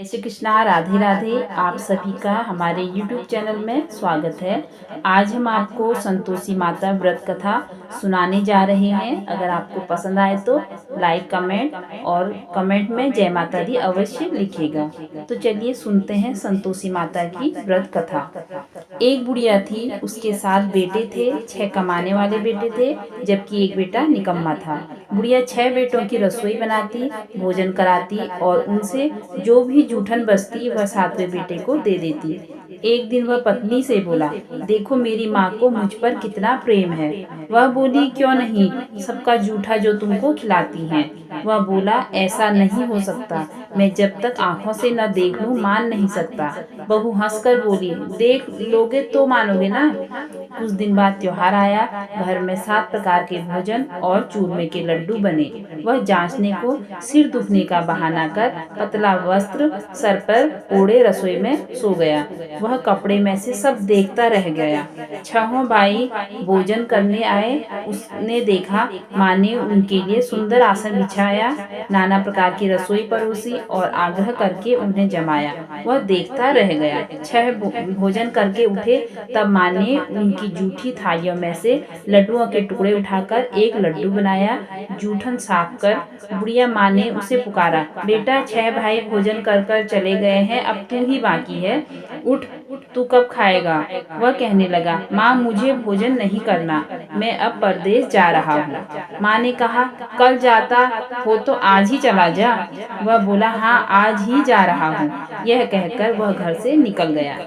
जय श्री कृष्णा, राधे राधे। आप सभी का हमारे YouTube चैनल में स्वागत है। आज हम आपको संतोषी माता व्रत कथा सुनाने जा रहे हैं। अगर आपको पसंद आए तो लाइक, कमेंट और कमेंट में जय माता दी अवश्य लिखिएगा। तो चलिए सुनते हैं संतोषी माता की व्रत कथा। एक बुढ़िया थी, उसके 7 बेटे थे। 6 कमाने वाले बेटे थे, जबकि एक बेटा निकम्मा था। बुढ़िया 6 बेटों की रसोई बनाती, भोजन कराती और उनसे जो भी जूठन बचती वह 7वें बेटे को दे देती। एक दिन वह पत्नी से बोला, देखो मेरी माँ को मुझ पर कितना प्रेम है। वह बोली, क्यों नहीं, सबका जूठा जो तुमको खिलाती हैं। वह बोला, ऐसा नहीं हो सकता, मैं जब तक आंखों से न देख लूं मान नहीं सकता। बहू हंसकर बोली, देख लोगे तो मानोगे ना। कुछ दिन बाद त्योहार आया। घर में 7 प्रकार के भोजन और चूरमे के लड्डू बने। वह जांचने को सिर दुखने का बहाना कर पतला वस्त्र सर पर ओढ़े रसोई में सो गया। वह कपड़े में से सब देखता रह गया। 6 भाई भोजन करने आए। उसने देखा माँ ने उनके लिए सुंदर आसन बिछाया, नाना प्रकार की रसोई परोसी और आग्रह करके उन्हें जमाया। वह देखता रह गया। 6 भोजन करके उठे, तब माँ ने उनकी जूठी थालियों में से लड्डुओं के टुकड़े उठाकर एक लड्डू बनाया। जूठन साफ कर बुढ़िया माँ ने उसे पुकारा, बेटा 6 भाई भोजन कर कर चले गए हैं, अब तू ही बाकी है, उठ, तू कब खाएगा। वह कहने लगा, माँ मुझे भोजन नहीं करना, मैं अब परदेश जा रहा हूँ। माँ ने कहा, कल जाता हो तो आज ही चला जा। वह बोला, हाँ आज ही जा रहा हूँ। यह कहकर वह घर से निकल गया।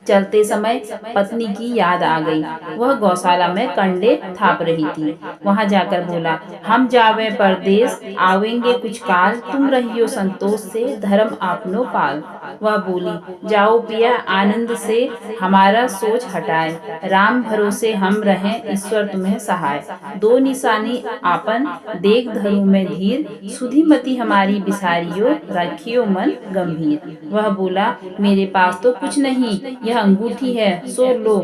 चलते समय पत्नी की याद आ गई। वह गौशाला में कंडे थाप रही थी। वहां जाकर बोला, हम जावे परदेश, आवेंगे कुछ काल, तुम रहियो संतोष से, धर्म आपनो पाल। वह बोली, जाओ पिया आनंद से, हमारा सोच हटाए, राम भरोसे हम रहें, ईश्वर तुम्हें सहाय। 2 निशानी आपन देख धरू में धीर, सुधीमती हमारी बिसारियो, रखियो मन गंभीर। वह बोला, मेरे पास तो कुछ नहीं, यह अंगूठी है, सो लो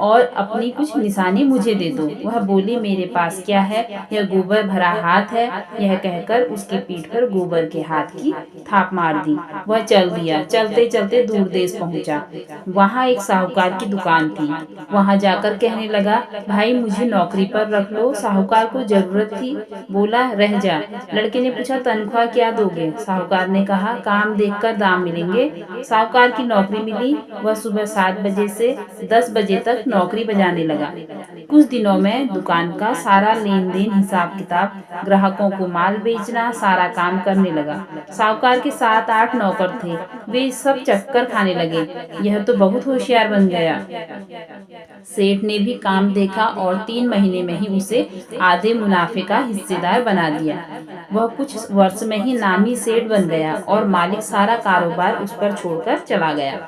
और अपनी कुछ निशानी मुझे दे दो। वह बोली, मेरे पास क्या है, यह गोबर भरा हाथ है। यह कहकर उसकी पीठ पर गोबर के हाथ की थाप मार दी। वह चल दिया। चलते चलते दूर देश पहुंचा। वहां एक साहूकार की दुकान थी। वहां जाकर कहने लगा, भाई मुझे नौकरी पर रख लो, साहूकार को जरूरत थी। बोला, रह जा। लड़के ने पूछा, तनख्वाह क्या दोगे। साहूकार ने कहा, काम देखकर दाम मिलेंगे। साहूकार की नौकरी मिली। वह सुबह 7 बजे से 10 बजे तक नौकरी बजाने लगा। कुछ दिनों में दुकान का सारा लेन देन, हिसाब किताब, ग्राहकों को माल बेचना, सारा काम करने लगा। साहूकार के 7-8 नौकर थे। वे सब चक्कर खाने लगे। यह तो बहुत होशियार बन गया। सेठ ने भी काम देखा और 3 महीने में ही उसे आधे मुनाफे का हिस्सेदार बना दिया। वह कुछ वर्ष में ही नामी सेठ बन गया और मालिक सारा कारोबार उस पर छोड़कर चला गया।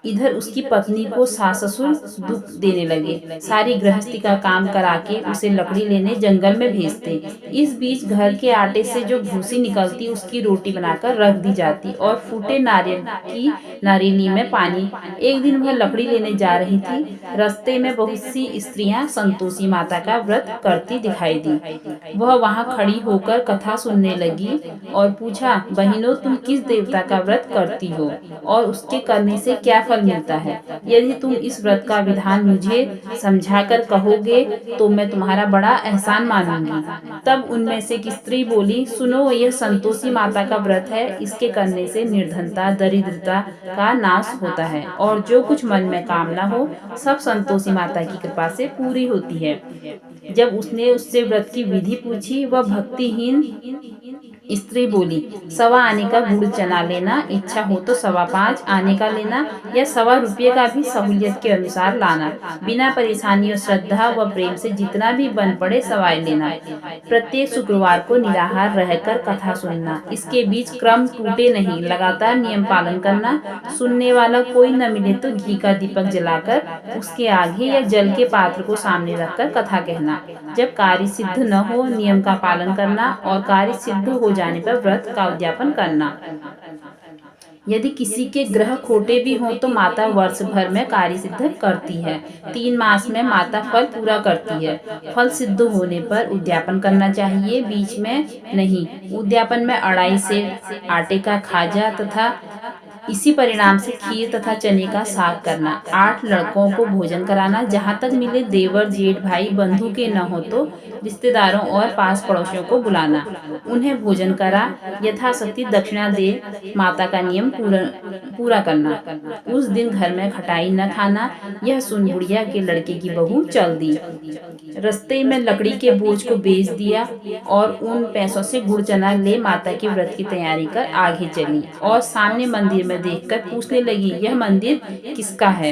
इधर उसकी पत्नी को सास ससुर दुख देने लगे। सारी गृहस्थी का काम करा के उसे लकड़ी लेने जंगल में भेजते। इस बीच घर के आटे से जो भूसी निकलती उसकी रोटी बनाकर रख दी जाती और फूटे नारियल की नारियली में पानी। एक दिन वह लकड़ी लेने जा रही थी। रास्ते में बहुत सी स्त्रियां संतोषी माता का व्रत करती दिखाई दी। वह वहां खड़ी होकर कथा सुनने लगी और पूछा, बहनों तुम किस देवता का व्रत करती हो और उसके करने से क्या फल मिलता है। यदि तुम इस व्रत का विधान मुझे समझाकर कहोगे तो मैं तुम्हारा बड़ा एहसान मानूंगी। तब उनमें से एक स्त्री बोली, सुनो, यह संतोषी माता का व्रत है। इसके करने से निर्धनता, दरिद्रता का नाश होता है और जो कुछ मन में कामना हो सब संतोषी माता की कृपा से पूरी होती है। जब उसने उससे व्रत की विधि पूछी, वह भक्तिहीन स्त्री बोली, 1.25 आने का गुड़ चना लेना, इच्छा हो तो 5.25 आने का लेना या 1.25 रुपये का भी सहूलियत के अनुसार लाना। बिना परेशानी और श्रद्धा व प्रेम से जितना भी बन पड़े सवाई लेना। प्रत्येक शुक्रवार को निराहार रहकर कथा सुनना। इसके बीच क्रम टूटे नहीं, लगातार नियम पालन करना। सुनने वाला कोई न मिले तो घी का दीपक जलाकर उसके आगे या जल के पात्र को सामने रखकर कथा कहना। जब कार्य सिद्ध न हो नियम का पालन करना और कार्य सिद्ध हो जाने पर व्रत का उद्यापन करना। यदि किसी के ग्रह खोटे भी हों तो माता वर्ष भर में कार्य सिद्ध करती है। 3 मास में माता फल पूरा करती है। फल सिद्ध होने पर उद्यापन करना चाहिए, बीच में नहीं। उद्यापन में अढ़ाई सेर आटे का खाजा तथा इसी परिणाम से खीर तथा चने का साग करना। 8 लड़कों को भोजन कराना, जहाँ तक मिले देवर जेठ भाई बंधु के न हो तो रिश्तेदारों और पास पड़ोसियों को बुलाना, उन्हें भोजन करा यथाशक्ति दक्षिणा दे माता का नियम पूरा करना। उस दिन घर में खटाई न खाना। यह सुन बुढ़िया के लड़के की बहू चल दी। रास्ते में लकड़ी के बोझ को बेच दिया और उन पैसों से गुड़ चना ले माता के व्रत की तैयारी कर आगे चली और सामने मंदिर में देखकर पूछने लगी, यह मंदिर किसका है?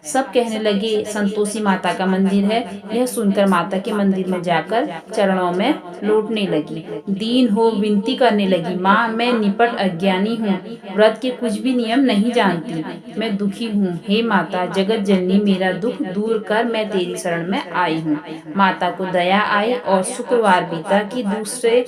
सब कहने लगे संतोषी माता का मंदिर है। यह सुनकर माता के मंदिर में जाकर चरणों में लौटने लगी। दीन हो विनती करने लगी, माँ मैं निपट अज्ञानी हूँ, व्रत के कुछ भी नियम नहीं जानती, मैं दुखी हूँ। हे माता जगत जननी, मेरा दुख दूर कर, मैं तेरी शरण में आई हूँ। माता को दया आई और शुक्रवार बीता कि दूसरे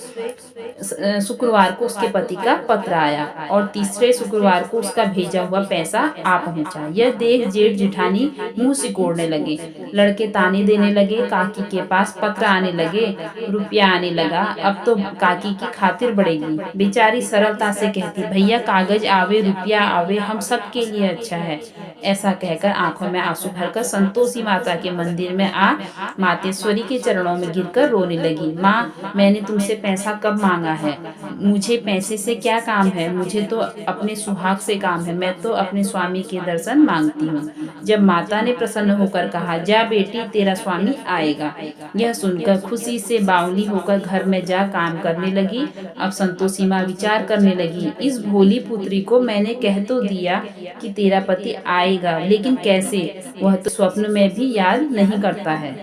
शुक्रवार को उसके पति का पत्र आया और तीसरे शुक्रवार को उसका भेजा हुआ पैसा आ पहुंचा। यह देख जेठ जेठानी मुंह सिकोड़ने लगे। लड़के ताने देने लगे, काकी के पास पत्र आने लगे, रुपया आने लगा, अब तो काकी की खातिर बढ़ेगी। बेचारी सरलता से कहती, भैया कागज आवे रुपया आवे, हम सब के लिए अच्छा है। ऐसा कहकर आंखों में आंसू भरकर संतोषी माता के मंदिर में आ मातेश्वरी के चरणों में गिरकर रोने लगी। माँ मैंने तुमसे पैसा कब मांगा है? मुझे पैसे से क्या काम है? मुझे तो अपने सुहाग से काम है। मैं तो अपने स्वामी के दर्शन मांगती हूँ। जब माता ने प्रसन्न होकर कहा, जा बेटी तेरा स्वामी आएगा, यह सुनकर खुशी से बावली होकर घर में जा काम करने लगी। अब संतोषी माँ विचार करने लगी, इस भोली पुत्री को मैंने कह तो दिया कि तेरा पति आएगा, लेकिन कैसे? वह तो स्वप्न में भी याद नहीं करता है।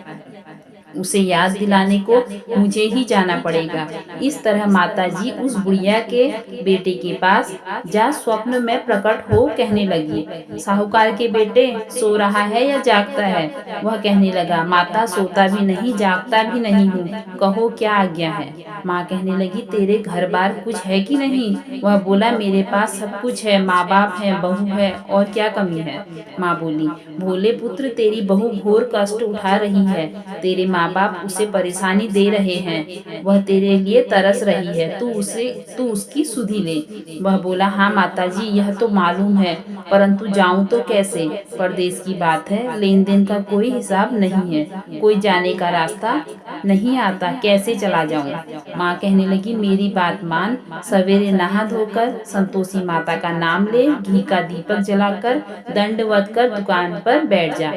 उसे याद दिलाने को मुझे ही जाना पड़ेगा। इस तरह माताजी उस बुढ़िया के बेटे के पास जा स्वप्न में प्रकट हो कहने लगी, साहूकार के बेटे सो रहा है या जागता है? वह कहने लगा, माता सोता भी नहीं जागता भी नहीं हूँ, कहो क्या आज्ञा है? माँ कहने लगी, तेरे घर बार कुछ है कि नहीं? वह बोला, मेरे पास सब कुछ है, माँ बाप है, बहू है, और क्या कमी है? माँ बोली, भोले पुत्र तेरी बहू घोर कष्ट उठा रही है, तेरे माँ बाप उसे परेशानी दे रहे हैं, वह तेरे लिए तरस रही है, तू उसकी सुधि ले। वह बोला, हाँ माताजी यह तो मालूम है, परंतु जाऊं तो कैसे? परदेश की बात है, लेन देन का कोई हिसाब नहीं है, कोई जाने का रास्ता नहीं आता, कैसे चला जाऊं? माँ कहने लगी, मेरी बात मान, सवेरे नहा धोकर संतोषी माता का नाम ले, घी का दीपक जलाकर दंडवत कर दुकान पर बैठ जा।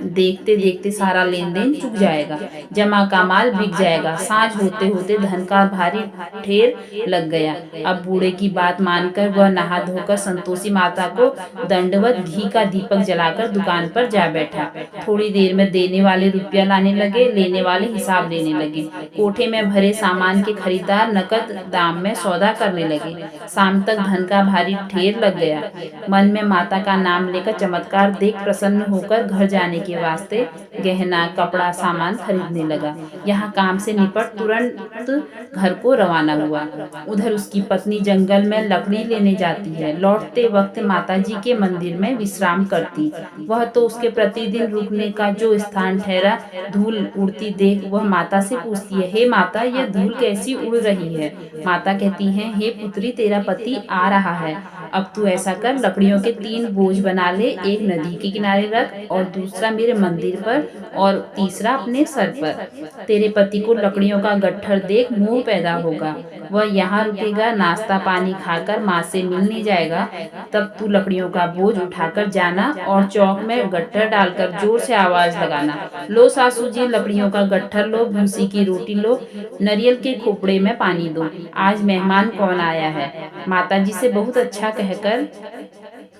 देखते देखते सारा लेन देन चुक जाएगा, जमा का माल बिक जाएगा। सांझ होते होते धन का भारी ढेर लग गया। अब बूढ़े की बात मानकर वह नहा धोकर संतोषी माता को दंडवत घी का दीपक जलाकर दुकान पर जा बैठा। थोड़ी देर में देने वाले रुपया लाने लगे, लेने वाले हिसाब लेने लगे। कोठे में भरे सामान के खरीदार नकद दाम में सौदा करने लगे। शाम तक धन का भारी ढेर लग गया। मन में माता का नाम लेकर चमत्कार देख प्रसन्न होकर घर जाने के वास्ते गहना कपड़ा सामान खरीदने लगा। यहाँ काम से निपट तुरंत घर को रवाना हुआ। उधर उसकी पत्नी जंगल में लकड़ी लेने जाती है। लौटते वक्त माताजी के मंदिर में विश्राम करती। वह तो उसके प्रतिदिन रुकने का जो स्थान ठहरा, धूल उड़ती देख वह माता से पूछती है, हे माता यह धूल कैसी उड़ रही है? माता कहती है, हे पुत्री तेरा पति आ रहा है, अब तू ऐसा कर, लकड़ियों के 3 बोझ बना ले, एक नदी के किनारे रख और दूसरा मेरे मंदिर पर और तीसरा अपने सर पर। तेरे पति को लकड़ियों का गट्ठर देख मोह पैदा होगा, वह यहाँ रुकेगा, नाश्ता पानी खाकर माँ से मिलने जाएगा, तब तू लकड़ियों का बोझ उठाकर जाना और चौक में गट्ठर डालकर जोर से आवाज लगाना, लो सासू जी लकड़ियों का गट्ठर लो, भूसी की रोटी लो, नारियल के खोपड़े में पानी दो, आज मेहमान कौन आया है। माताजी से बहुत अच्छा कहकर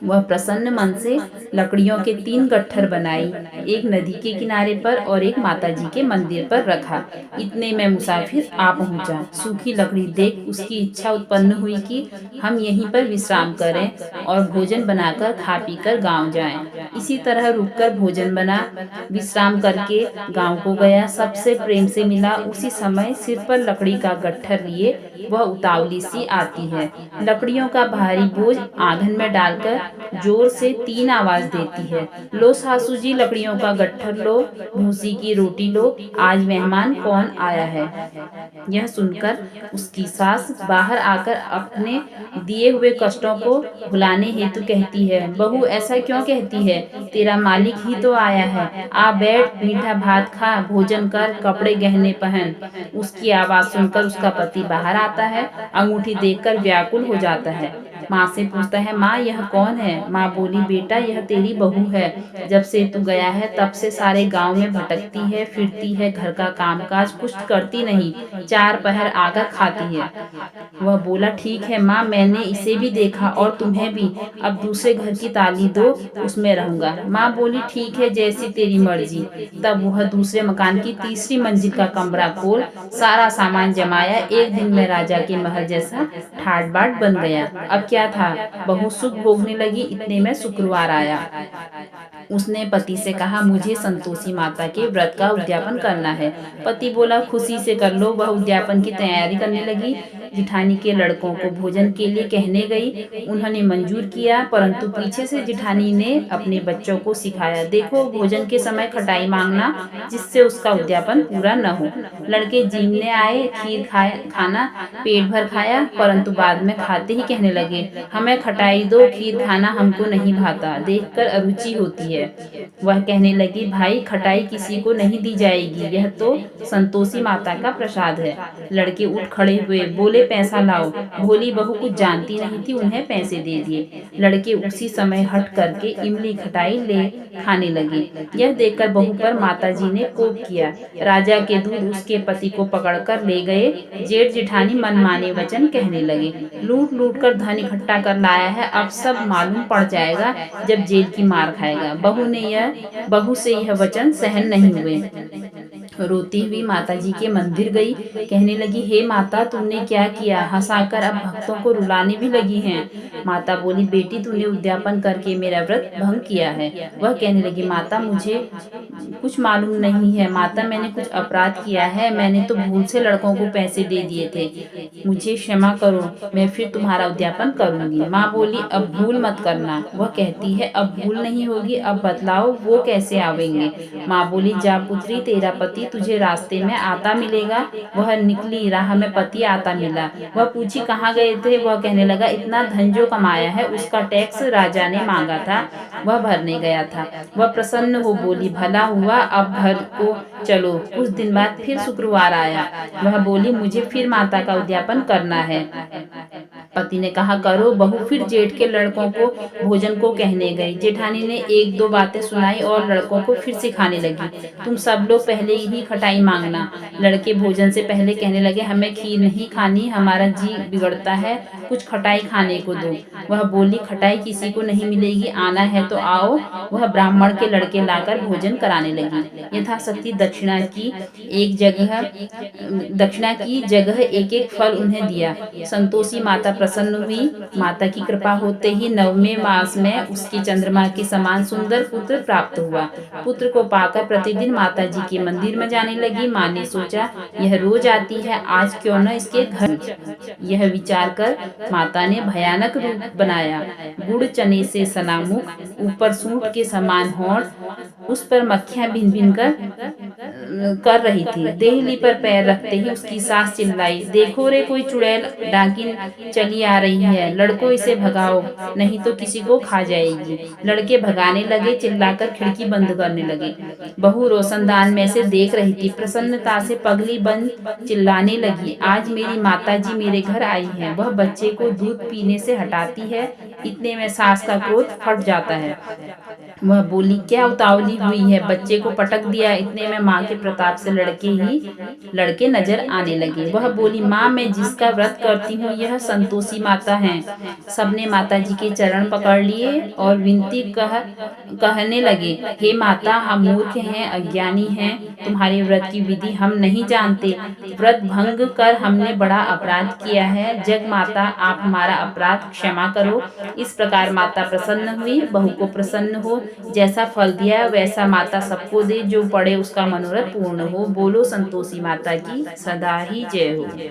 वह प्रसन्न मन से लकड़ियों के 3 गट्ठर बनाई, एक नदी के किनारे पर और एक माताजी के मंदिर पर रखा। इतने में मुसाफिर आ पहुंचा। सूखी लकड़ी देख उसकी इच्छा उत्पन्न हुई कि हम यहीं पर विश्राम करें और भोजन बनाकर खा पीकर गांव जाएं। इसी तरह रुककर भोजन बना, विश्राम करके गांव को गया, सबसे प्रेम से मिला। उसी समय सिर पर लकड़ी का गट्ठर लिए वह उतावली सी आती है, लकड़ियों का भारी बोझ आंगन में डालकर जोर से 3 आवाज देती है, लो सासू जी लकड़ियों का गट्ठर लो, भूसी की रोटी लो, आज मेहमान कौन आया है। यह सुनकर उसकी सास बाहर आकर अपने दिए हुए कष्टों को भुलाने हेतु कहती है, बहू ऐसा क्यों कहती है, तेरा मालिक ही तो आया है, आ बैठ, मीठा भात खा, भोजन कर, कपड़े गहने पहन। उसकी आवाज सुनकर उसका पति बाहर आता है, अंगूठी देखकर व्याकुल हो जाता है। माँ से पूछता है, माँ यह कौन है। माँ बोली, बेटा यह तेरी बहू है, जब से तू गया है तब से सारे गांव में भटकती है, फिरती है, घर का कामकाज कुछ करती नहीं, 4 पहर आकर खाती है। वह बोला, ठीक है माँ, मैंने इसे भी देखा और तुम्हें भी, अब दूसरे घर की ताली दो, उसमें रहूंगा। माँ बोली, ठीक है, जैसी तेरी मर्जी। तब वह दूसरे मकान की तीसरी मंजिल का कमरा खोल सारा सामान जमाया, एक दिन में राजा के महल जैसा ठाट बाट बन गया। अब क्या था, बहू सुख भोगने लगी, इतने में शुक्रवार आया। उसने पति से कहा, मुझे संतोषी माता के व्रत का उद्यापन करना है। पति बोला, खुशी से कर लो। वह उद्यापन की तैयारी करने लगी, जिठानी के लड़कों को भोजन के लिए कहने गई। उन्होंने मंजूर किया, परंतु पीछे से जिठानी ने अपने बच्चों को सिखाया, देखो भोजन के समय खटाई मांगना, जिससे उसका उद्यापन पूरा न हो। लड़के जीमने आए, खीर खाना पेट भर खाया, परंतु बाद में खाते ही कहने लगे, हमें खटाई दो, खीर खाना हमको नहीं भाता, देखकर अरुचि होती है। वह कहने लगी, भाई खटाई किसी को नहीं दी जाएगी, यह तो संतोषी माता का प्रसाद है। लड़के उठ खड़े हुए, बोले, पैसा लाओ। भोली बहू कुछ जानती नहीं थी, उन्हें पैसे दे दिए। लड़के उसी समय हट करके इमली खटाई ले खाने लगे। यह देखकर बहू पर माताजी ने कोप किया। राजा के दूत उसके पति को पकड़कर ले गए। जेठ जिठानी मनमाने वचन कहने लगे, लूट लूट कर धन इकट्ठा कर लाया है, अब सब मालूम पड़ जाएगा जब जेल की मार खाएगा। बहू से यह वचन सहन नहीं हुए। रोती हुई माताजी के मंदिर गई, कहने लगी, हे माता, तुमने क्या किया, हंसाकर अब भक्तों को रुलाने भी लगी हैं। माता बोली, बेटी तूने उद्यापन करके मेरा व्रत भंग किया है। वह कहने लगी, माता मुझे कुछ मालूम नहीं है, माता मैंने कुछ अपराध किया है, मैंने तो भूल से लड़कों को पैसे दे दिए थे, मुझे क्षमा करो, मैं फिर तुम्हारा उद्यापन करूंगी। माँ बोली, अब भूल मत करना। वह कहती है, अब भूल नहीं होगी, अब बतलाओ वो कैसे आवेंगे। माँ बोली, जा पुत्री, तेरा पति तुझे रास्ते में आता मिलेगा। वह निकली, राह में पति आता मिला। वह पूछी, कहाँ गए थे। वह कहने लगा, इतना धन जो कमाया है उसका टैक्स राजा ने मांगा था, वह भरने गया था। वह प्रसन्न हो बोली, भला हुआ, अब घर को चलो। कुछ दिन बाद फिर शुक्रवार आया। वह बोली, मुझे फिर माता का उद्यापन करना है। पति ने कहा, करो। बहू फिर जेठ के लड़कों को भोजन को कहने गई। जेठानी ने 1-2 बातें सुनाई और लड़कों को फिर सिखाने लगी, तुम सब लोग पहले ही खटाई मांगना। लड़के भोजन से पहले कहने लगे, हमें खीर नहीं खानी, हमारा जी बिगड़ता है, कुछ खटाई खाने को दो। वह बोली, खटाई किसी को नहीं मिलेगी, आना है तो आओ। वह ब्राह्मण के लड़के लाकर भोजन कराने लगी। यथाशक्ति दक्षिणा की जगह एक एक फल उन्हें दिया। संतोषी माता प्रसन्न हुई। माता की कृपा होते ही 9वें मास में उसकी चंद्रमा के समान सुंदर पुत्र प्राप्त हुआ। पुत्र को पाकर प्रतिदिन माता जी के मंदिर में जाने लगी। माँ ने सोचा, यह रोज आती है, आज क्यों न इसके घर। यह विचार कर माता ने भयानक रूप बनाया। गुड़ चने से सना मुख, ऊपर सूंड के समान होंठ, उस पर मक्खियां भिन भिन कर रही थी। देहली पर पैर रखते ही उसकी सास चिल्लाई, देखो रे, कोई चुड़ैल डाकिन चली आ रही है, लड़को इसे भगाओ, नहीं तो किसी को खा जाएगी। लड़के भगाने लगे, चिल्लाकर खिड़की बंद करने लगे। बहू रोशनदान में से देख रही थी, प्रसन्नता से पगली बंद चिल्लाने लगी, आज मेरी माता जी मेरे घर आई है। वह बच्चे को दूध पीने से हटाती है, इतने में सास का क्रोध फट जाता है। वह बोली, क्या उतावली हुई है, बच्चे को पटक दिया। इतने में माँ के प्रताप से लड़के नजर आने लगे। वह बोली, माँ, मैं जिसका व्रत करती हूँ यह संतोषी माता है। सबने माता जी के चरण पकड़ लिए और विनती कहने लगे, हे माता, हम मूर्ख हैं, अज्ञानी हैं, तुम्हारे व्रत की विधि हम नहीं जानते, व्रत भंग कर हमने बड़ा अपराध किया है। जग माता, आप हमारा अपराध क्षमा करो, इस प्रकार माता प्रसन्न हुई, बहू को प्रसन्न हो, जैसा फल दिया वैसा माता सबको दे, जो पड़े उसका मनोरथ पूर्ण हो। बोलो संतोषी माता की सदा ही जय हो।